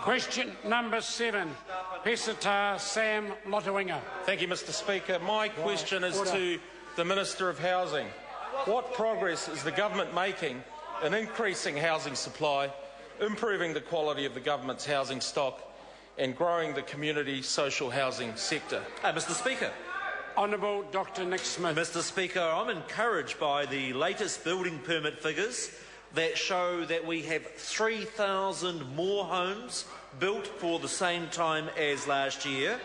Question number 7, Peseta Sam Lotu-Iiga. Thank you, Mr Speaker. My question is to the Minister of Housing. What progress is the government making in increasing housing supply, improving the quality of the government's housing stock and growing the community social housing sector? Mr Speaker. Honourable Dr Nick Smith. Mr Speaker, I'm encouraged by the latest building permit figures that show that we have 3,000 more homes built for the same time as last year.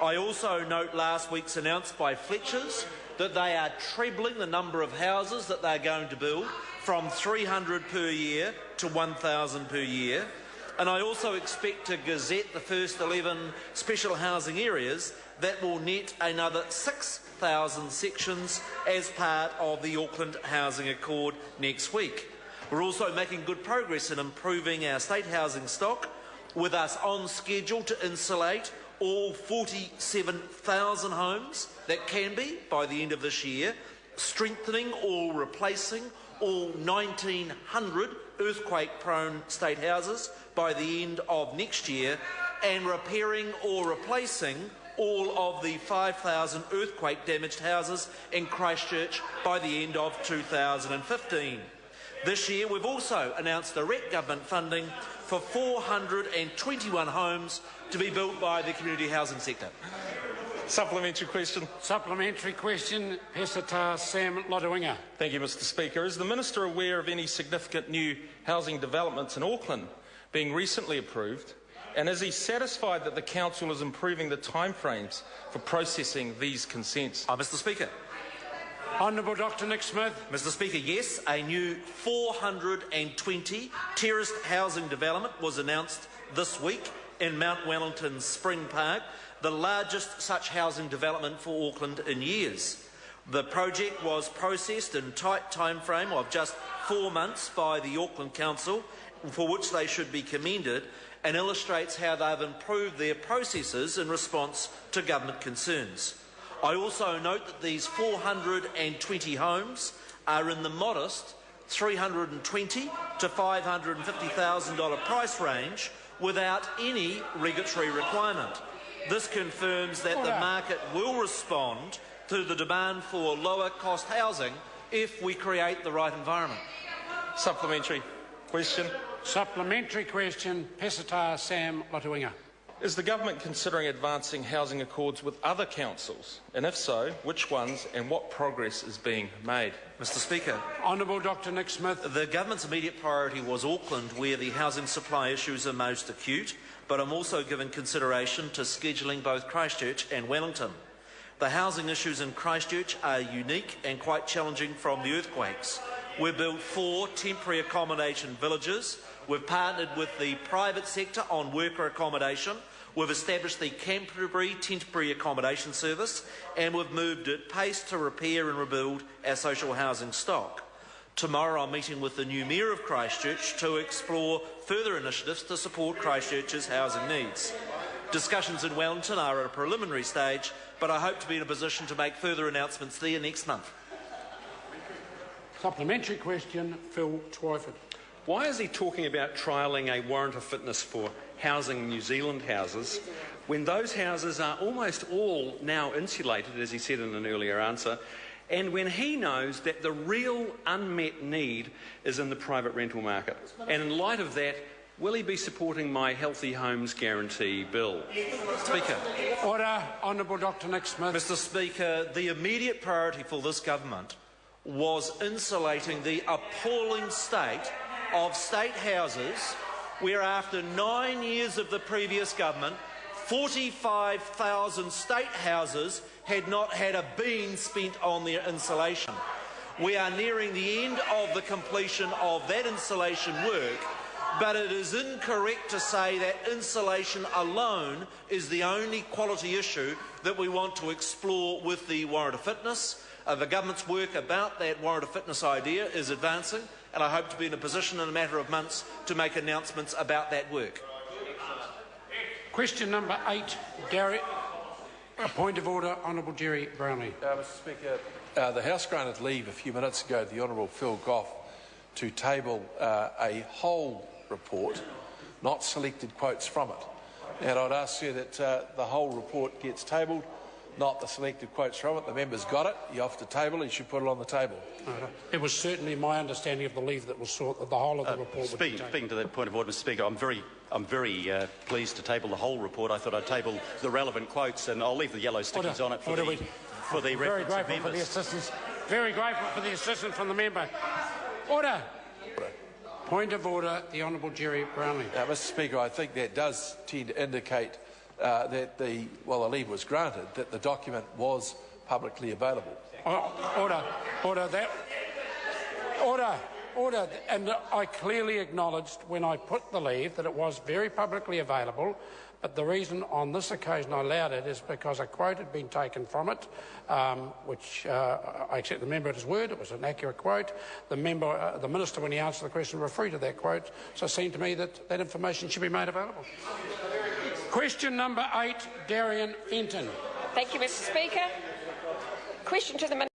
I also note last week's announcement by Fletcher's that they are trebling the number of houses that they're going to build from 300 per year to 1,000 per year. And I also expect to gazette the first 11 special housing areas that will net another 6,000 sections as part of the Auckland Housing Accord next week. We're also making good progress in improving our state housing stock, with us on schedule to insulate all 47,000 homes that can be by the end of this year, strengthening or replacing all 1,900 earthquake-prone state houses by the end of next year, and repairing or replacing all of the 5,000 earthquake-damaged houses in Christchurch by the end of 2015. This year, we've also announced direct government funding for 421 homes to be built by the community housing sector. Supplementary question. Supplementary question, Peseta Sam Lotu-Iiga. Thank you, Mr Speaker. Is the Minister aware of any significant new housing developments in Auckland being recently approved? And is he satisfied that the Council is improving the timeframes for processing these consents? Mr Speaker. Honourable Dr Nick Smith. Mr Speaker, yes, a new 420 terraced housing development was announced this week in Mount Wellington's Spring Park, the largest such housing development for Auckland in years. The project was processed in a tight time frame of just 4 months by the Auckland Council, for which they should be commended, and illustrates how they've improved their processes in response to government concerns. I also note that these 420 homes are in the modest $320,000 to $550,000 price range without any regulatory requirement. This confirms that the market will respond to the demand for lower cost housing if we create the right environment. Supplementary question. Supplementary question, Peseta Sam Lotu-Iiga. Is the government considering advancing housing accords with other councils? And if so, which ones and what progress is being made? Mr Speaker. Honourable Dr Nick Smith. The government's immediate priority was Auckland, where the housing supply issues are most acute, but I'm also giving consideration to scheduling both Christchurch and Wellington. The housing issues in Christchurch are unique and quite challenging from the earthquakes. We've built 4 temporary accommodation villages. We've partnered with the private sector on worker accommodation. We've established the Canterbury Temporary Accommodation Service, and we've moved at pace to repair and rebuild our social housing stock. Tomorrow I'm meeting with the new Mayor of Christchurch to explore further initiatives to support Christchurch's housing needs. Discussions in Wellington are at a preliminary stage, but I hope to be in a position to make further announcements there next month. Supplementary question, Phil Twyford. Why is he talking about trialling a warrant of fitness for housing New Zealand houses when those houses are almost all now insulated, as he said in an earlier answer, and when he knows that the real unmet need is in the private rental market? And in light of that, will he be supporting my Healthy Homes Guarantee bill? Speaker. Order. Honourable Dr Nick Smith. Mr Speaker, the immediate priority for this government was insulating the appalling state of state houses where, after 9 years of the previous government, 45,000 state houses had not had a bean spent on their insulation. We are nearing the end of the completion of that insulation work, but it is incorrect to say that insulation alone is the only quality issue that we want to explore with the warrant of fitness. The government's work about that warrant of fitness idea is advancing, and I hope to be in a position in a matter of months to make announcements about that work. Question number 8, Gerry. A point of order, Honourable Gerry Brownlee. Mr Speaker, the House granted leave a few minutes ago to the Honourable Phil Goff to table a whole report not selected quotes from it. And I'd ask you that the whole report gets tabled, not the selected quotes from it. The member's got it. You have to table it. You should put it on the table. It was certainly my understanding of the leave that was sought that the whole of the report would be tabled. Speaking to that point of order, Mr. Speaker, I'm very pleased to table the whole report. I thought I'd table the relevant quotes, and I'll leave the yellow stickies on it for the reference of members. Very grateful for the assistance from the member. Order. Point of order, the Honourable Gerry Brownlee. Mr. Speaker, I think that does tend to indicate that the leave was granted, that the document was publicly available. Order. And I clearly acknowledged when I put the leave that it was very publicly available, but the reason on this occasion I allowed it is because a quote had been taken from it, which I accept the member at his word. It was an accurate quote. The minister, when he answered the question, referred to that quote. So it seemed to me that that information should be made available. Question number 8, Darian Fenton. Thank you, Mr. Speaker. Question to the Minister.